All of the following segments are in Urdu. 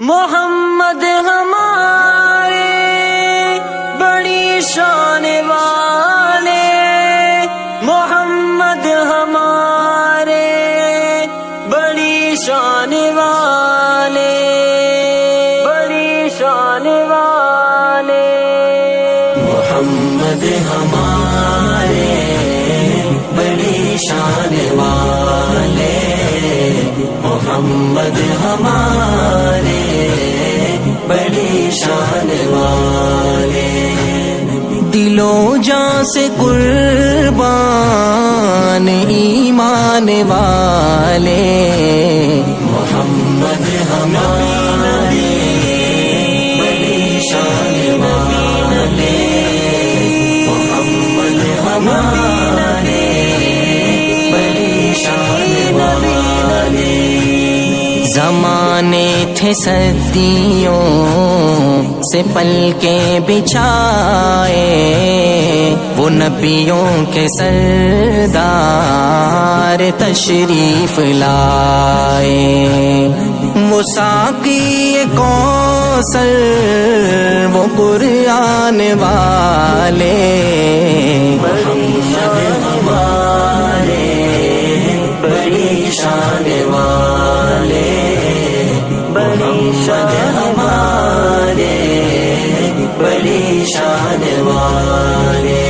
محمد ہمارے بڑی شان والے، محمد ہمارے بڑی شان والے، بڑی شان والے، محمد ہمارے بڑی شان والے، محمد ہمارے بڑی شان والے، دلوں جان سے قربان ایمان والے، محمد ہمارے بڑی شان والے، محمد ہمارے بڑی شان والے، زمانے تھے صدیوں سے پلکیں بچھائے، وہ نبیوں کے سردار تشریف لائے، وہ ساقی کوثر وہ قرآن والے، محمد ہمارے بڑی شان والے، محمد ہمارے بڑی شان والے،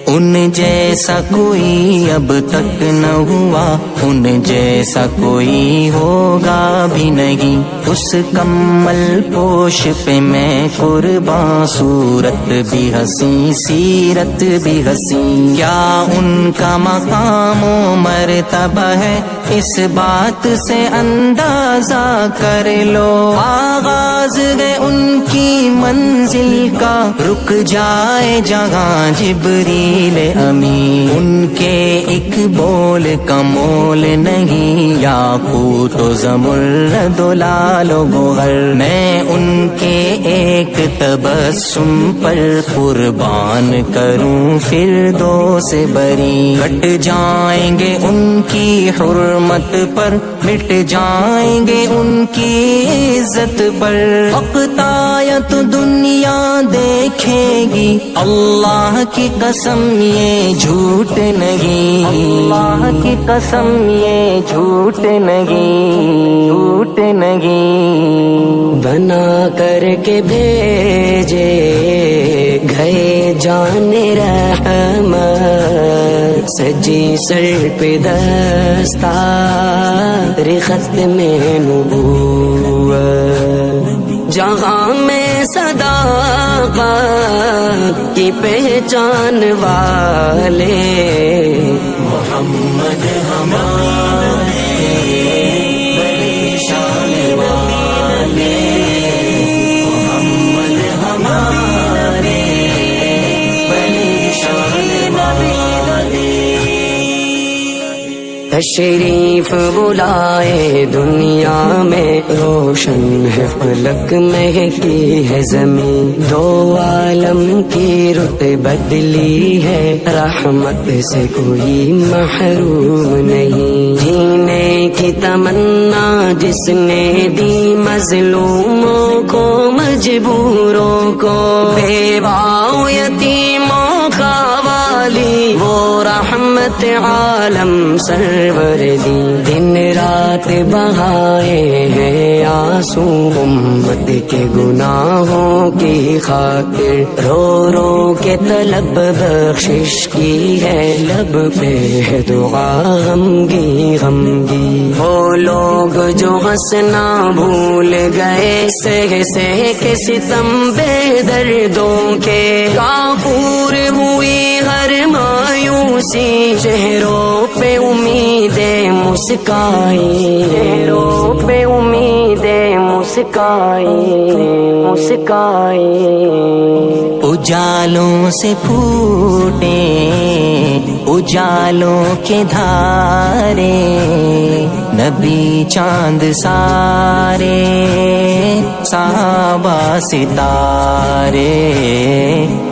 ان جیسا کوئی اب تک نہ ہوا، ان جیسا کوئی ہوگا بھی نہیں، اس کمل پوش پہ میں قرباں، صورت بھی حسین سیرت بھی حسین، کیا ان کا مقام و مرتبہ ہے، اس بات سے اندازہ کر لو، آغاز ہے ان کی منزل کا، رک جائے جہاں جبریل امین، ان کے ایک بول کا مول نہیں، یاقوت و زمرد و لال و گوہر، میں ان کے ایک تبسم پر قربان کروں فردوس بری، کٹ جائیں گے ان کی حرمت پر، مٹ جائیں گے ان کی عزت پر، وقتایت دنیا دیکھے گی، اللہ کی قسم یہ جھوٹ نہیں، اللہ کی قسم یہ جھوٹ نہیں، جھوٹ نہیں، بنا کر کے بھیجے گئے جان رحمت، سجی سر پہ دستار ختم نبوت، جہاں میں صداقت کی پہچان والے، محمد ہمارے بڑی شان والے، محمد ہمارے بڑی شان والے، تشریف بلائے دنیا میں، روشن ہے فلک مہکی ہے زمین، دو عالم کی رت بدلی ہے، رحمت سے کوئی محروم نہیں، جینے کی تمنا جس نے دی مظلوموں کو، مجبوروں کو، بیواؤں یتیموں کا والی، وہ رحمت عالم سرور دی، دن رات بہائے ہیں آنسو امت کے گناہوں کی خاطر، رو رو کے طلب بخشش کی ہے، لب پہ ہے دعا غمگی غمگی، وہ لوگ جو ہنسنا بھول گئے، سہ سہ کے ستم بے دردوں کے، کافور ہوئی ہر مایوسی، چہروں پہ امیدیں مسکائی، چہروں پہ امیدیں مسکائی، مسکائی، اجالوں سے پھوٹے اجالوں کے دھارے، نبی چاند سارے صحابہ ستارے،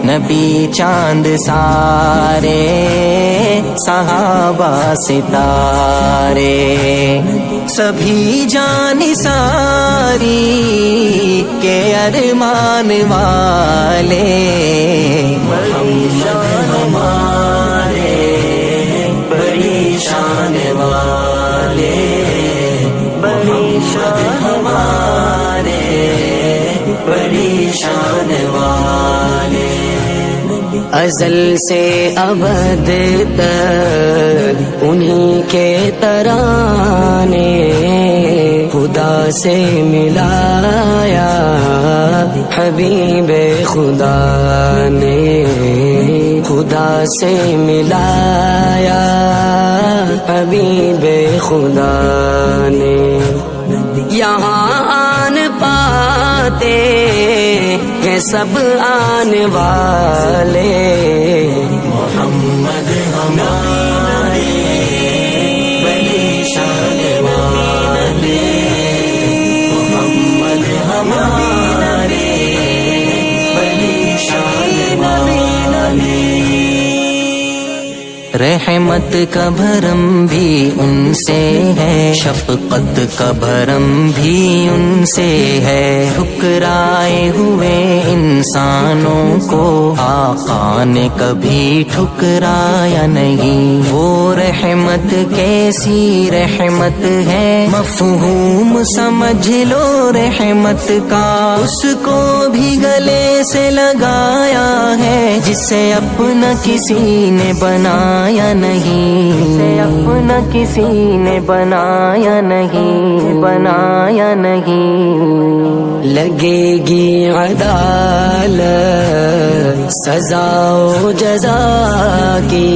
نبی چاند سارے، صحابہ ستارے، سبھی جان ساری کے ارمان والے، محمد ہمارے بڑی شان والے، بڑی شان ہمارے بڑی شان والے، ازل سے ابد تک انہی کے ترانے خدا سے ملایا حبیب خدا نے، خدا سے ملایا حبیب خدا نے، یہاں آن پاتے ہیں سب آنے والے، محمد ہمارے بڑی شان والے، محمد ہمارے بڑی شان والے، رحمت کا بھرم بھی ان سے ہے، شفقت کا بھرم بھی ان سے ہے، ٹھکرائے ہوئے انسانوں کو آقا نے کبھی ٹھکرایا نہیں، وہ رحمت کیسی رحمت ہے، مفہوم سمجھ لو رحمت کا، اس کو بھی گلے سے لگایا ہے جسے اپنا کسی نے بنایا نہیں، جسے اپنا کسی نے بنایا نہیں، بنایا نہیں، لگے گی عدالت سزا و جزا کی،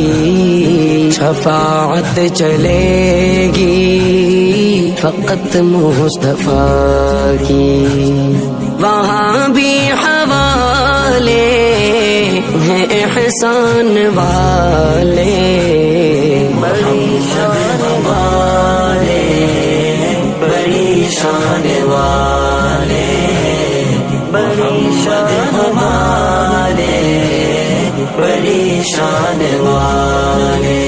شفاعت چلے گی فقط مصطفیٰ کی، وہاں بھی حوالے ہیں احسان والے، محمد ہمارے بڑی شان والے، بڑی شان ہمارے بڑی شان والے،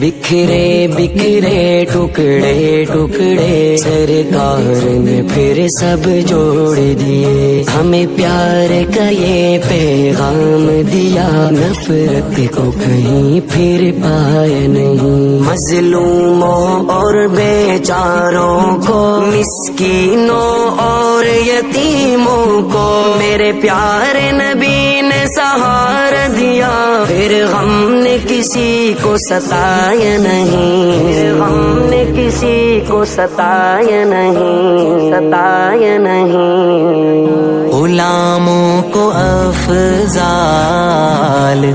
بکھرے بکھرے ٹکڑے ٹکڑے سرکار نے پھر سب جوڑ دیے، ہمیں پیار کا یہ پیغام دیا، نفرت کو کہیں پھر پائے نہیں، مظلوموں اور بیچاروں کو، مسکینوں اور یتیموں کو میرے پیارے نبی نے سہارا دیا، پھر غم نے کسی کو ستایا نہیں، غم نے کسی کو ستایا نہیں، ستایا نہیں، غلاموں کو افضال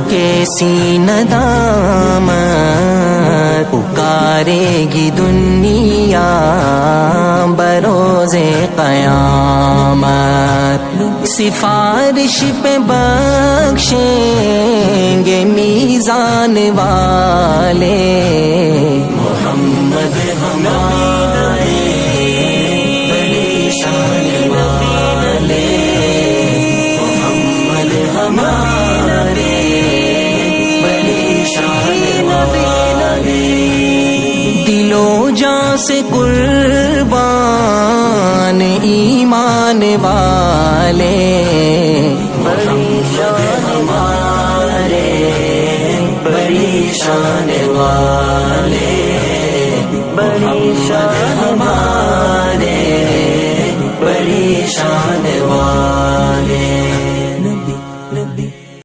کے سینہ دامت پکارے گی دنیا بروز قیامت، سفارش پہ بخشیں گے میزان والے، محمد ہمارے بڑی شان والے، محمد ہمارے بڑی شان والے، دلو جاں سے قربان ایمان والے، محمد ہمارے بڑی شان والے، بڑی شان ہمارے بڑی شان والے۔